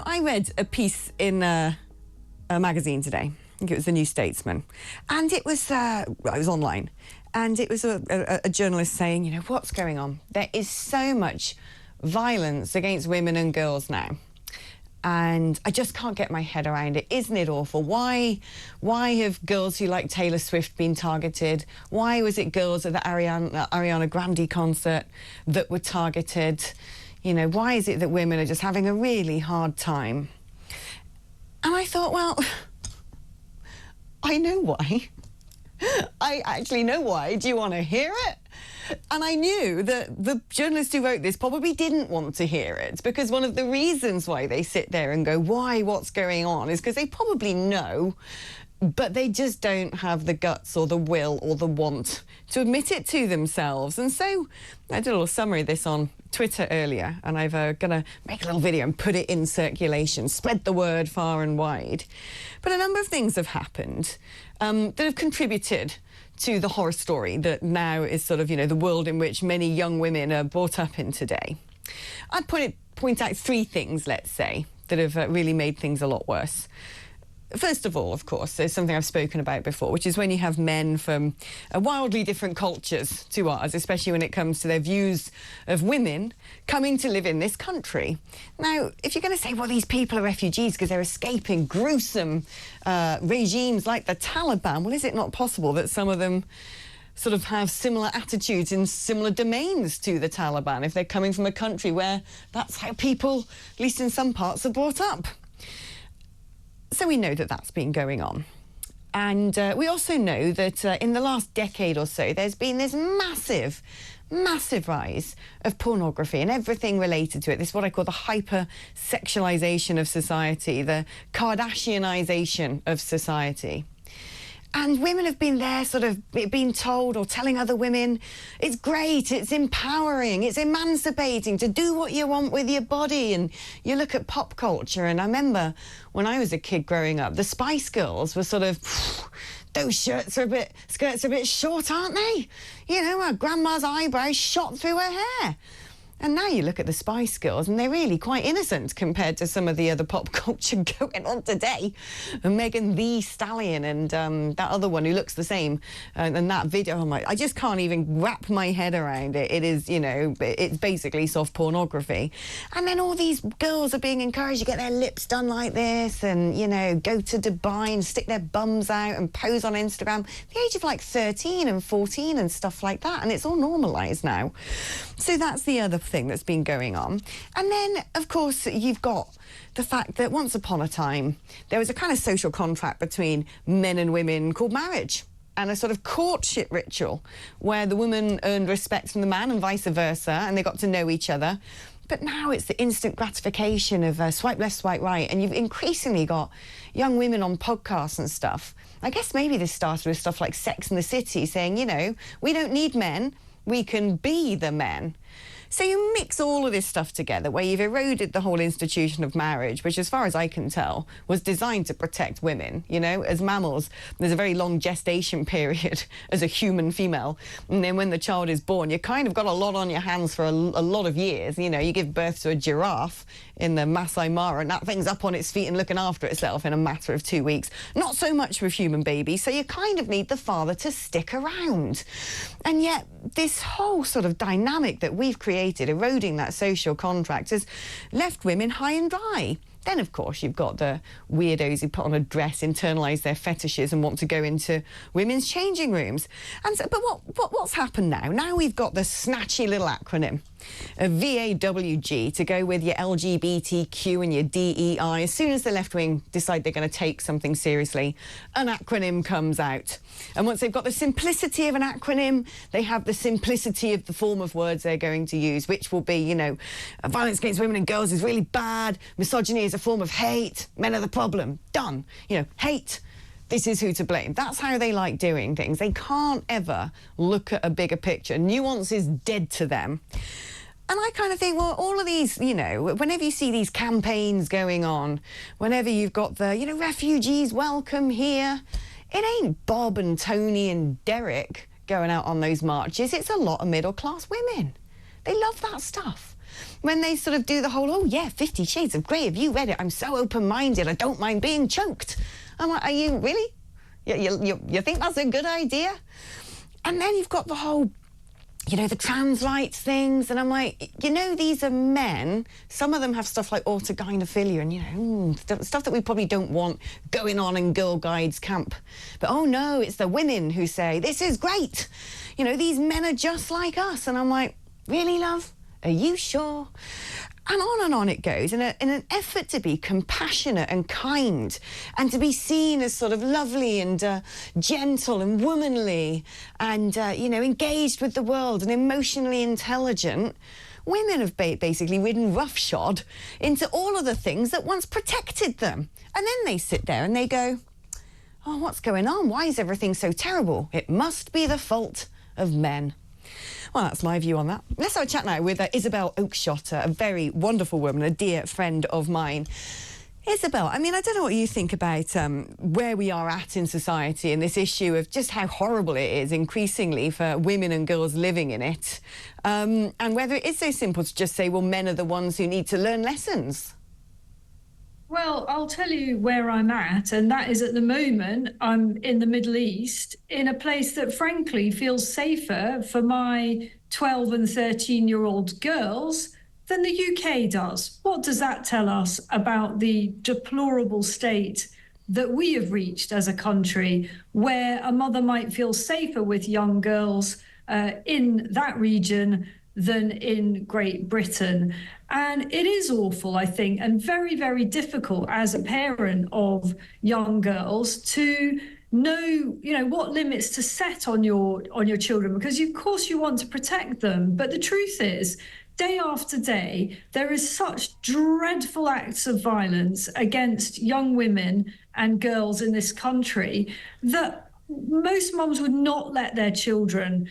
So I read a piece in a magazine today. I think it was the New Statesman. And it was online. And it was a journalist saying, you know, what's going on? There is so much violence against women and girls now. And I just can't get my head around it. Isn't it awful? Why have girls who like Taylor Swift been targeted? Why was it girls at the Ariana Grande concert that were targeted? You know, why is it that women are just having a really hard time? And I thought, well, I know why. I actually know why. Do you want to hear it? And I knew that the journalist who wrote this probably didn't want to hear it, because one of the reasons why they sit there and go, why, what's going on, is because they probably know, but they just don't have the guts or the will or the want to admit it to themselves. And so I did a little summary of this on Twitter earlier, and I'm going to make a little video and put it in circulation, spread the word far and wide. But a number of things have happened that have contributed to the horror story that now is sort of, you know, the world in which many young women are brought up in today. I'd point out three things, let's say, that have really made things a lot worse. First of all, of course, there's something I've spoken about before, which is when you have men from wildly different cultures to ours, especially when it comes to their views of women, coming to live in this country. Now, if you're going to say, well, these people are refugees because they're escaping gruesome regimes like the Taliban, well, is it not possible that some of them sort of have similar attitudes in similar domains to the Taliban if they're coming from a country where that's how people, at least in some parts, are brought up? So we know that that's been going on. And we also know that in the last decade or so, there's been this massive rise of pornography and everything related to it. This is what I call the hyper-sexualization of society, the Kardashianization of society. And women have been there sort of being told or telling other women, it's great, it's empowering, it's emancipating to do what you want with your body. And you look at pop culture, and I remember when I was a kid growing up, the Spice Girls were sort of, those skirts are a bit short, aren't they? You know, our grandma's eyebrows shot through her hair. And now you look at the Spice Girls and they're really quite innocent compared to some of the other pop culture going on today. And Megan Thee Stallion and that other one who looks the same. And that video, oh my, I just can't even wrap my head around it. It is, you know, it's basically soft pornography. And then all these girls are being encouraged to get their lips done like this and, you know, go to Dubai and stick their bums out and pose on Instagram. At the age of like 13 and 14 and stuff like that. And it's all normalised now. So that's the other thing that's been going on. And then, of course, you've got the fact that once upon a time, there was a kind of social contract between men and women called marriage, and a sort of courtship ritual where the woman earned respect from the man and vice versa, and they got to know each other. But now it's the instant gratification of swipe left, swipe right, and you've increasingly got young women on podcasts and stuff. I guess maybe this started with stuff like Sex and the City, saying, you know, we don't need men, we can be the men. So you mix all of this stuff together where you've eroded the whole institution of marriage, which, as far as I can tell, was designed to protect women. You know, as mammals, there's a very long gestation period as a human female. And then when the child is born, you kind of got a lot on your hands for a lot of years. You know, you give birth to a giraffe in the Masai Mara, and that thing's up on its feet and looking after itself in a matter of 2 weeks. Not so much with human babies, so you kind of need the father to stick around. And yet, this whole sort of dynamic that we've created, eroding that social contract, has left women high and dry. Then, of course, you've got the weirdos who put on a dress, internalise their fetishes and want to go into women's changing rooms. And so, but what's happened now? Now we've got the snatchy little acronym, a VAWG, to go with your LGBTQ and your DEI. As soon as the left wing decide they're going to take something seriously, an acronym comes out. And once they've got the simplicity of an acronym, they have the simplicity of the form of words they're going to use, which will be, you know, violence against women and girls is really bad, misogyny is a form of hate, men are the problem, done. You know, hate, this is who to blame. That's how they like doing things. They can't ever look at a bigger picture. Nuance is dead to them. And I kind of think, well, all of these, you know, whenever you see these campaigns going on, whenever you've got the, you know, refugees welcome here, it ain't Bob and Tony and Derek going out on those marches. It's a lot of middle-class women. They love that stuff. when they sort of do the whole, oh yeah, 50 Shades of Grey, have you read it? I'm so open-minded, I don't mind being choked. I'm like, are you really? You think that's a good idea? And then you've got the whole, you know, the trans rights things, and I'm like, you know, these are men. Some of them have stuff like autogynephilia and, you know, stuff that we probably don't want going on in Girl Guides camp. But, oh, no, it's the women who say, this is great. You know, these men are just like us. And I'm like, really, love? Are you sure? And on it goes, in an effort to be compassionate and kind and to be seen as sort of lovely and gentle and womanly and, you know, engaged with the world and emotionally intelligent, women have basically ridden roughshod into all of the things that once protected them. And then they sit there and they go, oh, what's going on? Why is everything so terrible? It must be the fault of men. Well, that's my view on that. Let's have a chat now with Isabel Oakeshott, a very wonderful woman, a dear friend of mine. Isabel, I mean, I don't know what you think about where we are at in society and this issue of just how horrible it is increasingly for women and girls living in it, and whether it is so simple to just say, well, men are the ones who need to learn lessons. Well, I'll tell you where I'm at, and that is at the moment I'm in the Middle East, in a place that frankly feels safer for my 12 and 13-year-old girls than the UK does. What does that tell us about the deplorable state that we have reached as a country, where a mother might feel safer with young girls in that region than in Great Britain? And it is awful, I think, and very, very difficult as a parent of young girls to know, you know, what limits to set on your children, because of course you want to protect them. But the truth is, day after day, there is such dreadful acts of violence against young women and girls in this country that most mums would not let their children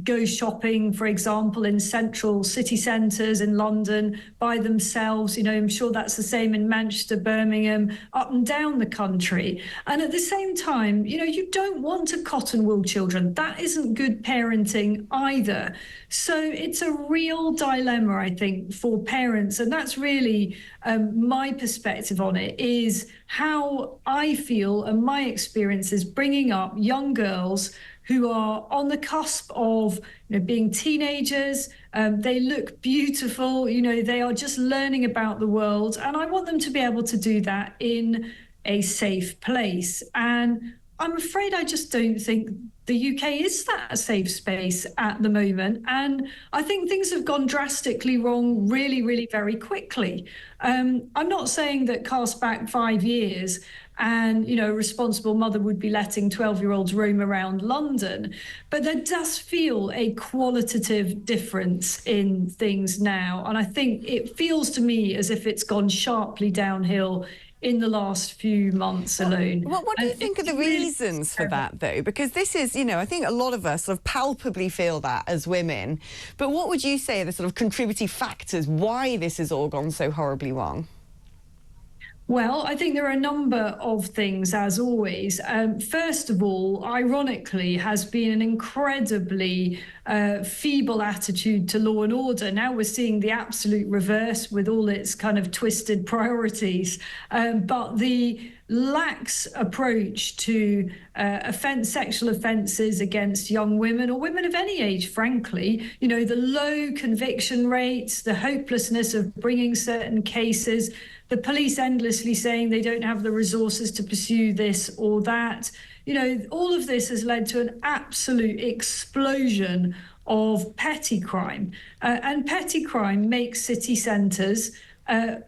go shopping, for example, in central city centres in London by themselves. You know, I'm sure that's the same in Manchester, Birmingham, up and down the country. And at the same time, you know, you don't want to cotton wool children. That isn't good parenting either. So it's a real dilemma, I think, for parents. And that's really my perspective on it, is how I feel and my experience is bringing up young girls who are on the cusp of, you know, being teenagers. They look beautiful, you know, they are just learning about the world. And I want them to be able to do that in a safe place. And I'm afraid I just don't think the UK is that a safe space at the moment. And I think things have gone drastically wrong really, really very quickly. I'm not saying that cast back 5 years and, you know, a responsible mother would be letting 12-year-olds roam around London, but there does feel a qualitative difference in things now. And I think it feels to me as if it's gone sharply downhill in the last few months alone. What do you think are the reasons for that, though? Because this is, you know, I think a lot of us sort of palpably feel that as women. But what would you say are the sort of contributing factors why this has all gone so horribly wrong? Well, I think there are a number of things, as always. First of all, ironically, has been an incredibly feeble attitude to law and order. Now we're seeing the absolute reverse with all its kind of twisted priorities. But the lax approach to sexual offences against young women or women of any age, frankly, you know, the low conviction rates, the hopelessness of bringing certain cases, the police endlessly saying they don't have the resources to pursue this or that. You know, all of this has led to an absolute explosion of petty crime. And petty crime makes city centres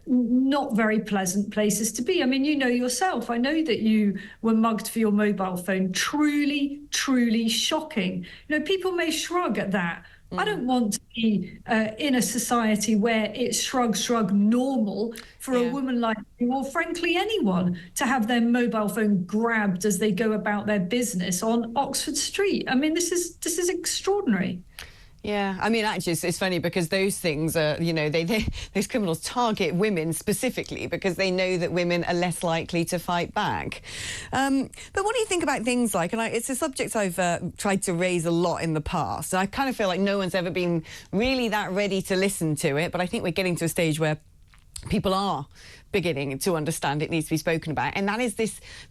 not very pleasant places to be. I mean, you know yourself, I know that you were mugged for your mobile phone. Truly, truly shocking. You know, people may shrug at that. I don't want to be in a society where it's shrug normal for a woman like you, or frankly anyone, to have their mobile phone grabbed as they go about their business on Oxford Street. I mean, this is extraordinary. Yeah, I mean, actually, it's funny because those things are, you know, those criminals target women specifically because they know that women are less likely to fight back. But what do you think about things like, and it's a subject I've tried to raise a lot in the past, and I kind of feel like no one's ever been really that ready to listen to it, but I think we're getting to a stage where people are beginning to understand it needs to be spoken about, and that is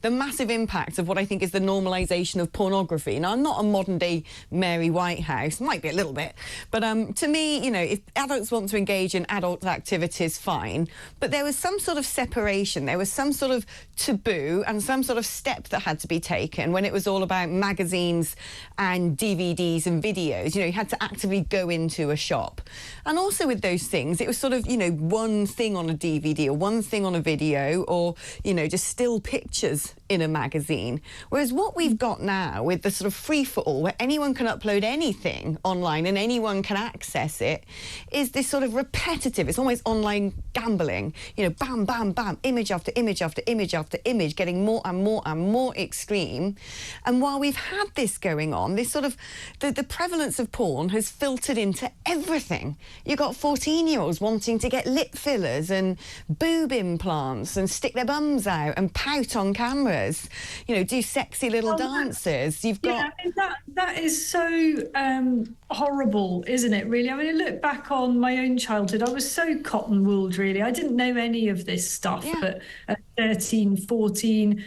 the massive impact of what I think is the normalisation of pornography. Now, I'm not a modern day Mary Whitehouse, might be a little bit, but to me, you know, if adults want to engage in adult activities, fine, but there was some sort of separation, there was some sort of taboo and some sort of step that had to be taken when it was all about magazines and DVDs and videos. You know, you had to actively go into a shop, and also with those things, it was sort of, you know, one thing on a DVD or one thing on a video, or, you know, just still pictures in a magazine. Whereas what we've got now with the sort of free-for-all, where anyone can upload anything online and anyone can access it, is this sort of repetitive, it's almost online gambling, you know, bam, bam, bam, image after image after image after image, getting more and more and more extreme. And while we've had this going on, this sort of, the prevalence of porn has filtered into everything. You've got 14-year-olds wanting to get lip fillers and boob implants and stick their bums out and pout on cameras, you know, do sexy little dances. You've got... Yeah, I mean, that is so horrible, isn't it, really? I mean, I look back on my own childhood, I was so cotton-wooled, really. I didn't know any of this stuff, but at 13, 14,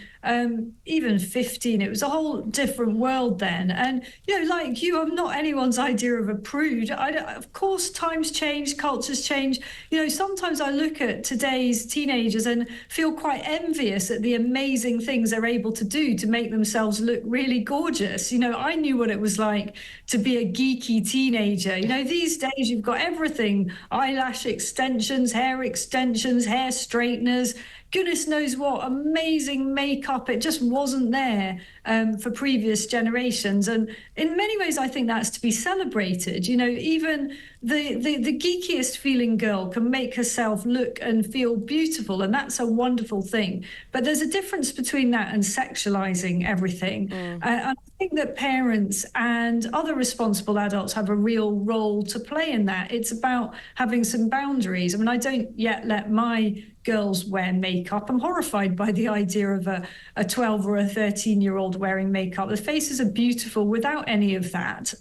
even 15, it was a whole different world then. And, you know, like you, I'm not anyone's idea of a prude. Of course, times change, cultures change. You know, sometimes I look at today's teenagers and feel quite envious at the amazing things they're able to do to make themselves look really gorgeous. You know, I knew what it was like to be a geeky teenager. You know, these days you've got everything: eyelash extensions, hair straighteners, goodness knows what amazing makeup. It just wasn't there for previous generations, and in many ways I think that's to be celebrated. You know, even the geekiest feeling girl can make herself look and feel beautiful, and that's a wonderful thing. But there's a difference between that and sexualizing everything. And I think that parents and other responsible adults have a real role to play in that. It's about having some boundaries. I mean, I don't yet let my girls wear makeup. I'm horrified by the idea of a 12 or a 13-year-old wearing makeup. The faces are beautiful without any of that.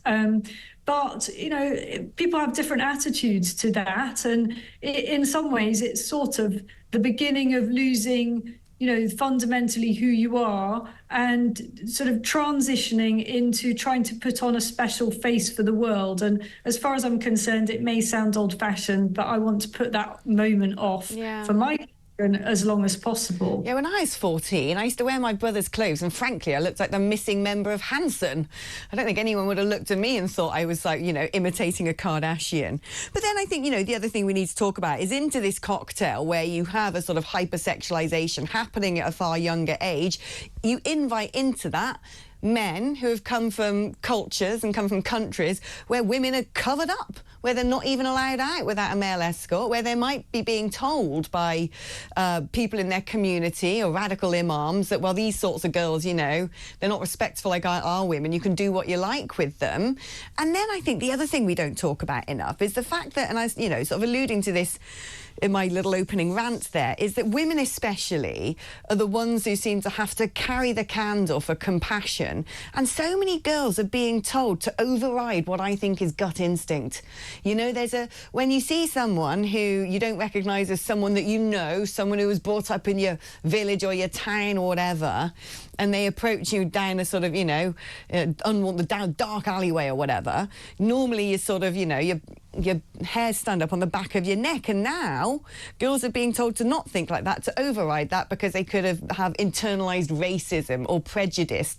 But, you know, people have different attitudes to that. And in some ways, it's sort of the beginning of losing, you know, fundamentally who you are, and sort of transitioning into trying to put on a special face for the world. And as far as I'm concerned, it may sound old-fashioned, but I want to put that moment off for my children as long as possible. Yeah, when I was 14, I used to wear my brother's clothes, and frankly, I looked like the missing member of Hanson. I don't think anyone would have looked at me and thought I was, like, you know, imitating a Kardashian. But then I think, you know, the other thing we need to talk about is into this cocktail where you have a sort of hypersexualization happening at a far younger age. You invite into that men who have come from cultures and come from countries where women are covered up, where they're not even allowed out without a male escort, where they might be being told by people in their community or radical imams that, well, these sorts of girls, you know, they're not respectful like our women, you can do what you like with them. And then I think the other thing we don't talk about enough is the fact that, and I was, you know, sort of alluding to this in my little opening rant there, is that women especially are the ones who seem to have to carry the candle for compassion. And so many girls are being told to override what I think is gut instinct. You know, when you see someone who you don't recognise as someone that you know, someone who was brought up in your village or your town or whatever, and they approach you down a sort of, you know, down dark alleyway or whatever, normally you sort of, you know, your hairs stand up on the back of your neck. And now girls are being told to not think like that, to override that, because they could have internalised racism or prejudice.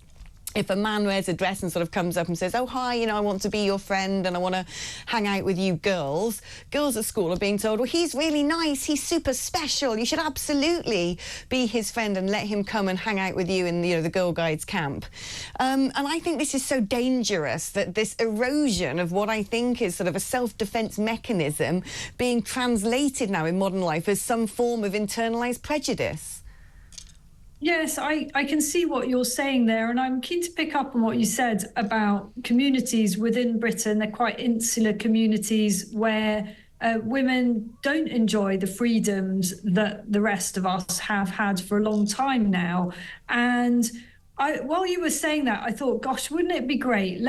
If a man wears a dress and sort of comes up and says, oh, hi, you know, I want to be your friend and I want to hang out with you girls at school are being told, well, he's really nice, he's super special, you should absolutely be his friend and let him come and hang out with you in, you know, the Girl Guides camp. And I think this is so dangerous, that this erosion of what I think is sort of a self-defence mechanism being translated now in modern life as some form of internalised prejudice. Yes, I can see what you're saying there, and I'm keen to pick up on what you said about communities within Britain. They're quite insular communities where women don't enjoy the freedoms that the rest of us have had for a long time now. And while you were saying that, I thought, gosh, wouldn't it be great?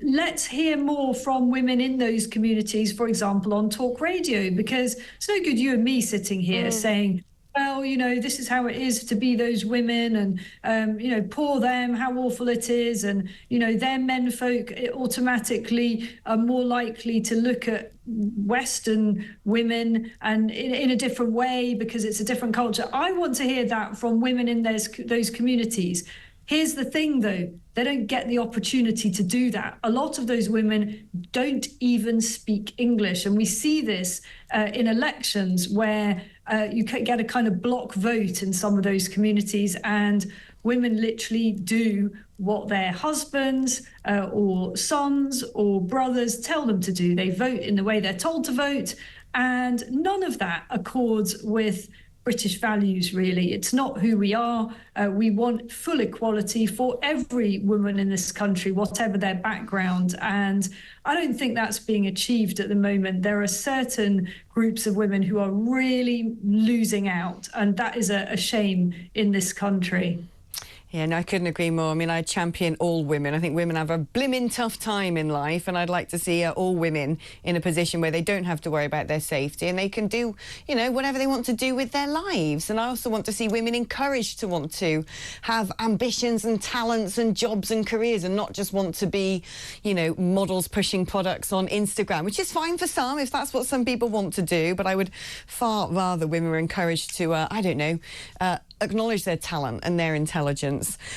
Let's hear more from women in those communities, for example, on talk radio, because it's no good you and me sitting here saying, well, this is how it is to be those women, and poor them, how awful it is, and their menfolk automatically are more likely to look at Western women and in a different way because it's a different culture. I want to hear that from women in those communities. Here's the thing, though, they don't get the opportunity to do that. A lot of those women don't even speak English. And we see this in elections where you get a kind of block vote in some of those communities, and women literally do what their husbands or sons or brothers tell them to do. They vote in the way they're told to vote, and none of that accords with British values, really. It's not who we are. We want full equality for every woman in this country, whatever their background. And I don't think that's being achieved at the moment. There are certain groups of women who are really losing out, and that is a shame in this country. Yeah, no, I couldn't agree more. I mean, I champion all women. I think women have a blimmin' tough time in life, and I'd like to see all women in a position where they don't have to worry about their safety and they can do, whatever they want to do with their lives. And I also want to see women encouraged to want to have ambitions and talents and jobs and careers, and not just want to be, models pushing products on Instagram, which is fine for some if that's what some people want to do. But I would far rather women were encouraged to, acknowledge their talent and their intelligence.